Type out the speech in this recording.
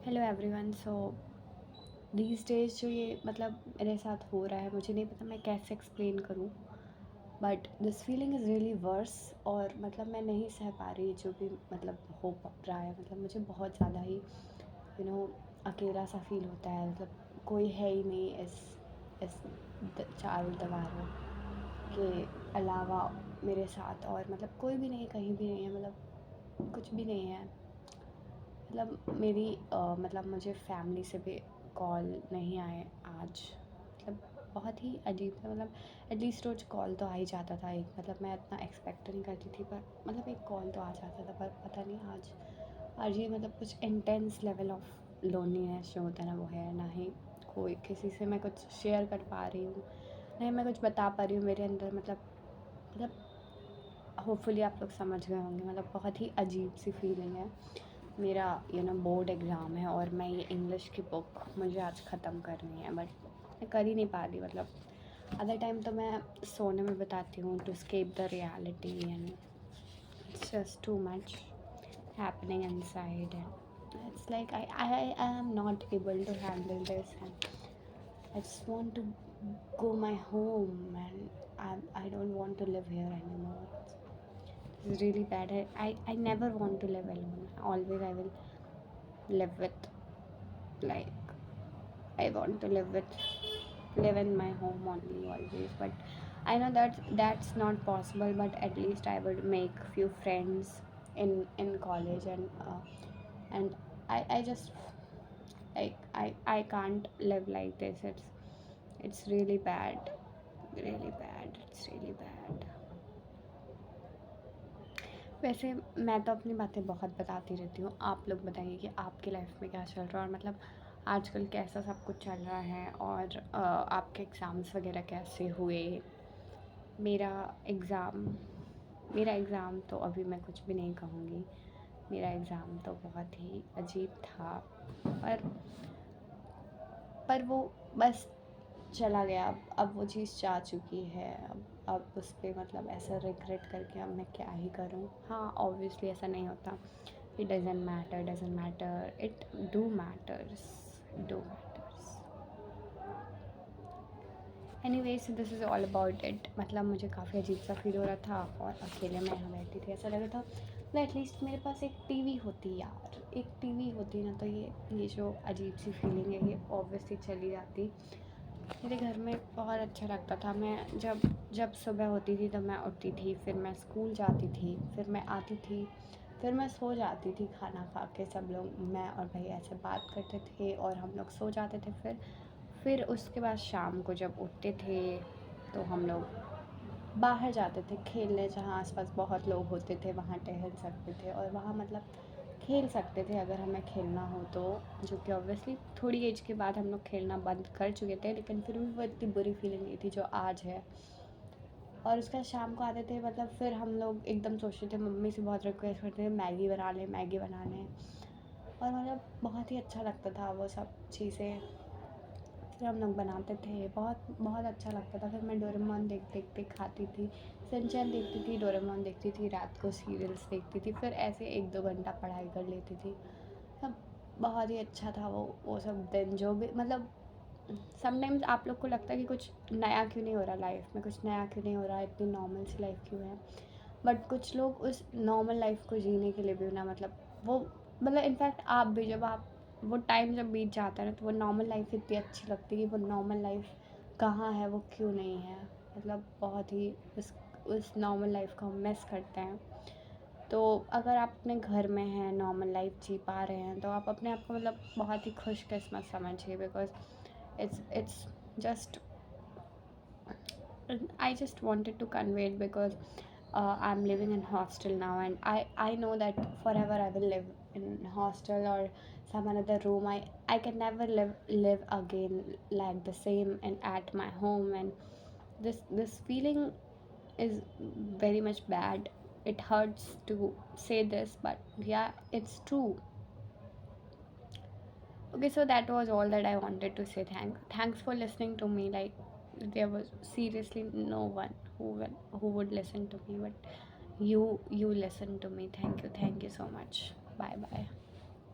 Hello everyone. So these days जो ये मतलब मेरे साथ हो रहा है, मुझे नहीं पता मैं कैसे एक्सप्लेन करूँ, but this feeling is really worse. और मतलब मैं नहीं सह पा रही जो भी मतलब हो रहा है। मतलब मुझे बहुत ज़्यादा ही अकेला सा फील होता है। मतलब कोई है ही नहीं इस चारों दीवारों के अलावा मेरे साथ, और मतलब कोई भी नहीं, कहीं भी नहीं है, मतलब कुछ भी नहीं है। मतलब मेरी मतलब मुझे फैमिली से भी कॉल नहीं आए आज। मतलब बहुत ही अजीब था। मतलब एटलीस्ट रोज़ कॉल तो आ ही जाता था एक, मतलब मैं इतना एक्सपेक्ट नहीं करती थी, पर मतलब एक कॉल तो आ जाता था। पर पता नहीं आज ये मतलब कुछ इंटेंस लेवल ऑफ लोनलीनेस जो होता है ना, वो है ना ही। कोई किसी से मैं कुछ शेयर कर पा रही हूँ, ना ही मैं कुछ बता पा रही हूँ मेरे अंदर। मतलब होपफुली आप लोग समझ गए होंगे। मतलब बहुत ही अजीब सी फीलिंग है। मेरा बोर्ड एग्ज़ाम है और मैं ये इंग्लिश की बुक मुझे आज ख़त्म करनी है, बट मैं कर ही नहीं पा रही। मतलब अदर टाइम तो मैं सोने में बताती हूँ to escape the reality, and it's just too much happening inside, and it's like I am not able to handle this, and I just want to go my home, and I don't want to live here anymore. It's really bad. I never want to live alone. Always I will live with, like, I want to live in my home only always. But I know that that's not possible, but at least I would make few friends in college, and I just, like, I can't live like this. It's really bad, really bad, it's really bad. वैसे मैं तो अपनी बातें बहुत बताती रहती हूँ। आप लोग बताइए कि आपकी लाइफ में क्या चल रहा है, और मतलब आजकल कैसा सब कुछ चल रहा है, और आपके एग्ज़ाम्स वगैरह कैसे हुए। मेरा एग्ज़ाम मेरा एग्ज़ाम तो अभी मैं कुछ भी नहीं कहूँगी। मेरा एग्ज़ाम तो बहुत ही अजीब था, पर वो बस चला गया। अब वो चीज़ जा चुकी है। अब उस पे मतलब ऐसा रिग्रेट करके अब मैं क्या ही करूँ। हाँ, ऑब्वियसली ऐसा नहीं होता। It doesn't matter, it do matters, do matters. Anyways, this is all about it. मतलब मुझे काफ़ी अजीब सा फील हो रहा था, और अकेले मैं यहाँ बैठी थी। ऐसा लग रहा था मतलब एटलीस्ट मेरे पास एक टीवी होती यार, एक टीवी होती ना, तो ये जो अजीब सी फीलिंग है ये ऑब्वियसली चली जाती। मेरे घर में बहुत अच्छा लगता था। मैं जब जब सुबह होती थी तब मैं उठती थी, फिर मैं स्कूल जाती थी, फिर मैं आती थी, फिर मैं सो जाती थी। खाना खा के सब लोग, मैं और भाई, ऐसे बात करते थे और हम लोग सो जाते थे। फिर उसके बाद शाम को जब उठते थे तो हम लोग बाहर जाते थे खेलने, जहाँ आसपास बहुत लोग होते थे वहाँ टहल सकते थे, और वहाँ मतलब खेल सकते थे अगर हमें खेलना हो तो। जो कि ऑब्वियसली थोड़ी एज के बाद हम लोग खेलना बंद कर चुके थे, लेकिन फिर भी वो इतनी बुरी फीलिंग नहीं थी जो आज है। और उसके बाद शाम को आते थे, मतलब फिर हम लोग एकदम सोचते थे, मम्मी से बहुत रिक्वेस्ट करते थे मैगी बना लें, मैगी बना लें। और मतलब बहुत ही अच्छा लगता था वो सब चीज़ें। फिर हम लोग बनाते थे, बहुत बहुत अच्छा लगता था। फिर मैं डोरेमोन देख खाती थी, सिंचैन देखती थी, डोरेमोन देखती थी, रात को सीरियल्स देखती थी, फिर ऐसे 1-2 घंटा पढ़ाई कर लेती थी। सब बहुत ही अच्छा था वो सब दिन। जो भी मतलब समटाइम्स आप लोग को लगता है कि कुछ नया क्यों नहीं हो रहा लाइफ में, कुछ नया क्यों नहीं हो रहा, इतनी नॉर्मल सी लाइफ क्यों है। बट कुछ लोग उस नॉर्मल लाइफ को जीने के लिए भी ना, मतलब वो, मतलब इनफैक्ट आप भी, जब आप वो टाइम जब बीत जाता है ना, तो वो नॉर्मल लाइफ इतनी अच्छी लगती है कि वो नॉर्मल लाइफ कहाँ है, वो क्यों नहीं है। मतलब बहुत ही उस नॉर्मल लाइफ को हम मिस करते हैं। तो अगर आप अपने घर में हैं, नॉर्मल लाइफ जी पा रहे हैं, तो आप अपने आप को मतलब बहुत ही खुशकिस्मत समझिए। Because it's just, I just wanted to convey it because I'm living in hostel now, and I know that forever I will live in hostel or some another room. I can never live again like the same and at my home. And this feeling is very much bad. It hurts to say this, but yeah, it's true. Okay, so that was all that I wanted to say. Thanks for listening to me. Like, there was seriously no one who would listen to me, but you listen to me. Thank you so much. Bye bye.